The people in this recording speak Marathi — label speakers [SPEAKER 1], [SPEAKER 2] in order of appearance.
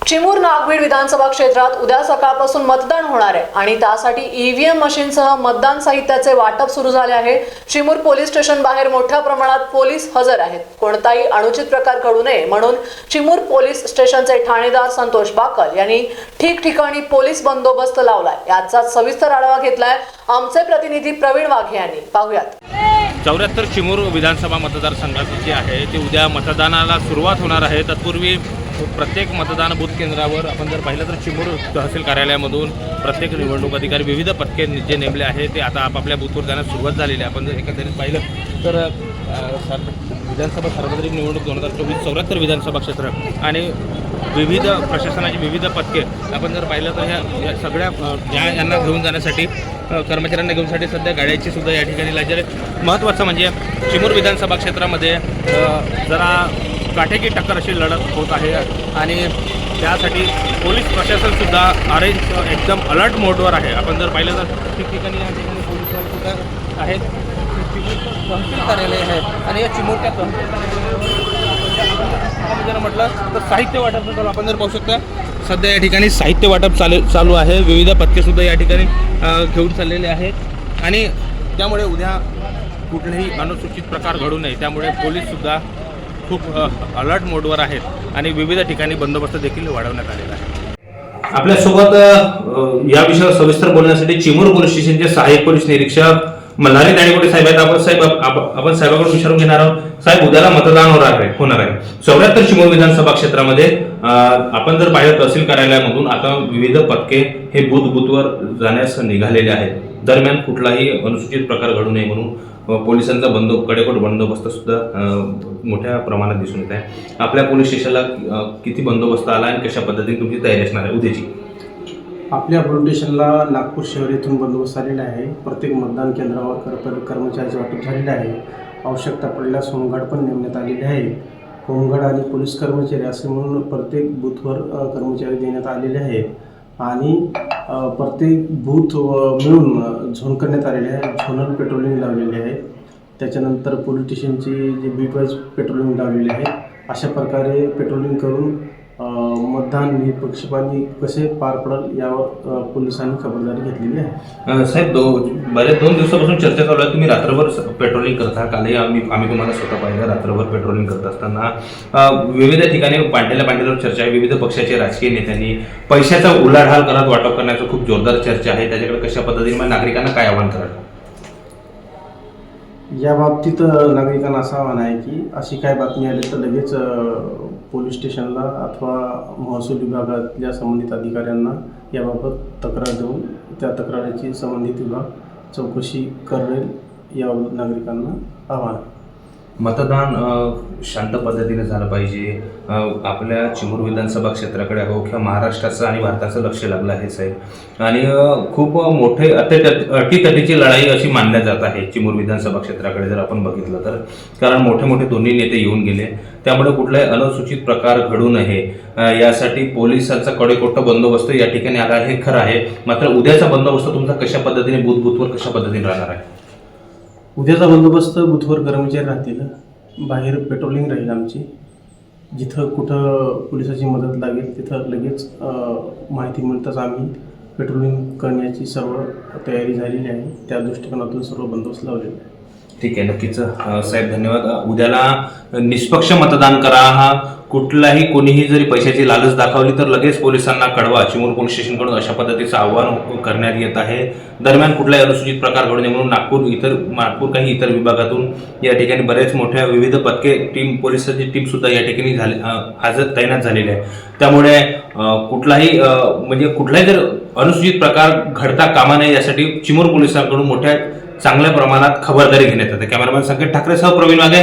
[SPEAKER 1] चिमूर नागभीड विधानसभा क्षेत्रात उद्या सकाळपासून मतदान होणार आहे आणि त्यासाठी ईव्हीएम मशीनसह मतदान साहित्याचे वाटप सुरू झाले आहे। चिमूर पोलीस स्टेशन बाहेर मोठ्या प्रमाणात पोलीस हजर आहेत। कोणताही अनुचित प्रकार घडू नये म्हणून चिमूर पोलीस स्टेशनचे ठाणेदार संतोष बाकल यांनी ठिकठिकाणी पोलीस बंदोबस्त लावलाय। याचा सविस्तर आढावा घेतलाय आमचे प्रतिनिधी प्रवीण वाघे यांनी। पाहूयात।
[SPEAKER 2] 74 चिमूर विधानसभा मतदारसंघाची जी आहे ती उद्या मतदानाला सुरुवात होणार आहे। तत्पूर्वी प्रत्येक मतदान बूथ केंद्रावर आपण जर पाहिलं तर चिमूर तहसील कार्यालयामधून प्रत्येक निवडणूक अधिकारी विविध पथके जे नेमले आहेत ते आता आपापल्या बूथवर जाण्यास सुरुवात झालेली आहे। आपण जर एकंदरीत पाहिलं तर विधानसभा सार्वत्रिक निवडणूक 2024 74 विधानसभा क्षेत्र आणि विविध प्रशासनाची विविध पथके आपण जर पाहिलं तर ह्या सगळ्या यांना घेऊन जाण्यासाठी कर्मचाऱ्यांना घेऊनसाठी सध्या गाड्यांची सुद्धा या ठिकाणी लागली आहे। महत्त्वाचं म्हणजे चिमूर विधानसभा क्षेत्रामध्ये जरा काटेकी टक्कर अशी लढत होत आहे आणि त्यासाठी पोलीस प्रशासनसुद्धा एकदम अलर्ट मोडवर आहे। आपण जर पाहिलं तर ठिकठिकाणी या ठिकाणी पोलीस सुद्धा आहेत। तहसील कार्यालय आहे आणि या चिमूरच्या जर म्हटलं तर साहित्य वाटप सुद्धा आपण जर पाहू शकता सध्या या ठिकाणी साहित्य वाटप चालू आहे। विविध पथकेसुद्धा या ठिकाणी घेऊन चाललेले आहेत आणि त्यामुळे उद्या कुठलेही अनुचित प्रकार घडू नये त्यामुळे पोलीससुद्धा खूप अलर्ट मोडवर आहेत आणि विविध ठिकाणी बंदोबस्त देखील वाढवण्यात आलेला आहे।
[SPEAKER 3] आपल्यासोबत या विषयावर सविस्तर बोलण्यासाठी चिमूर पोलीस स्टेशनचे सहाय्यक पोलीस निरीक्षक मल्हारी दाणेकोटे साहेब आहेत। आपण साहेबांकडून विचारून घेणार आहोत। साहेब, उद्याला मतदान होणार आहे 74 चिमूर विधानसभा क्षेत्रामध्ये। आपण जर पाहिलं तहसील कार्यालयामधून आता विविध पथके हे बूथवर जाण्यास निघालेले आहेत। दरम्यान कुठलाही अनुचित प्रकार घडू नये म्हणून पोलिसांचा कडेकोट बंदोबस्त सुद्धा मोठ्या प्रमाणात दिसून येत आहे। आपल्या पोलीस स्टेशनला किती बंदोबस्त आला आणि कशा पद्धतीने तुमची तयारी असणार आहे उद्याची?
[SPEAKER 4] आपल्या पोलीस स्टेशनला नागपूर शहर येथून बंदोबस्त आलेला आहे। प्रत्येक मतदान केंद्रावर कर्मचाऱ्याचे वाटप झालेले आहे। आवश्यकता पडल्यास होमगार्ड पण नेमण्यात आलेले आहे। होमगार्ड आणि पोलीस कर्मचारी असे म्हणून प्रत्येक बूथवर कर्मचारी देण्यात आलेले आहेत आणि प्रत्येक बूथ मिळून झोन करण्यात आलेले आहे। झोनल पेट्रोलिंग लावलेली आहे। त्याच्यानंतर पोलीस स्टेशनची जे बीट वाईज पेट्रोलिंग लावलेली आहे। अशा प्रकारे पेट्रोलिंग करून मतदान निष्पक्षपाती कसे पार पडेल यावर पोलिसांनी खबरदारी घेतलेली आहे।
[SPEAKER 3] साहेब, बरेच 2 दिवसापासून चर्चा चालू आहे, तुम्ही रात्रभर पेट्रोलिंग करता। कालही आम्ही तुम्हाला स्वतः पाहिलं रात्रभर पेट्रोलिंग करत असताना विविध ठिकाणी पांढऱ्यावर चर्चा आहे। विविध पक्षाचे राजकीय नेत्यांनी पैशाचा उलाढाल करत वाटप करण्याचं खूप जोरदार चर्चा आहे। त्याच्याकडे कशा पद्धतीने नागरिकांना काय आवाहन कराल?
[SPEAKER 4] या बाबतीत नागरिकांना असं आव्हान आहे की अशी काय बातमी आली तर लगेच पोलीस स्टेशनला अथवा महसूल विभागातल्या संबंधित अधिकाऱ्यांना याबाबत तक्रार देऊन त्या तक्रारीची संबंधित विभाग चौकशी करेल याबाबत नागरिकांना आव्हान।
[SPEAKER 3] मतदान शांत पद्धतीने झालं पाहिजे। आपल्या चिमूर विधानसभा क्षेत्राकडे अवघ्या महाराष्ट्राचं आणि भारताचं लक्ष लागलं आहे साहेब आणि खूप मोठे अटीतटीची लढाई अशी मानल्या जात आहे चिमूर विधानसभा क्षेत्राकडे जर आपण बघितलं तर, कारण मोठे दोन्ही नेते येऊन गेले त्यामुळे कुठलाही अनुचित प्रकार घडू नये यासाठी पोलिसांचा कडेकोट बंदोबस्त या ठिकाणी आला हे खरं आहे। मात्र उद्याचा बंदोबस्त तुमचा कशा पद्धतीने बूथवर कशा पद्धतीने राहणार आहे?
[SPEAKER 4] उद्याचा बंदोबस्त बूथवर कर्मचारी राहतील, बाहेर पेट्रोलिंग राहील आमची। जिथं कुठं पोलिसाची मदत लागेल तिथं लगेच माहिती मिळताच आम्ही पेट्रोलिंग करण्याची सर्व तयारी झालेली आहे। त्या दृष्टिकोनातून सर्व बंदोबस्त लावलेला आहे।
[SPEAKER 3] ठीक आहे, नक्कीच साहेब, धन्यवाद। उद्याला निष्पक्ष मतदान करा। कुठलाही कोणीही जरी पैशाची लालच दाखवली तर लगेच पोलिसांना कळवा। चिमूर पोलीस स्टेशनकडून अशा पद्धतीचं आव्हान करण्यात येत आहे। दरम्यान कुठलाही अनुचित प्रकार घडू नये म्हणून नागपूर काही इतर विभागातून या ठिकाणी बरेच मोठ्या विविध पथके पोलिसांची टीम सुद्धा या ठिकाणी तैनात झालेली आहे। त्यामुळे कुठलाही जर अनुचित प्रकार घडता कामा नये यासाठी चिमूर पोलिसांकडून चांगल्या प्रमाणात खबरदारी घेण्यात येते। कॅमेरामॅन संकेत ठाकरेसह प्रवीण वाघे,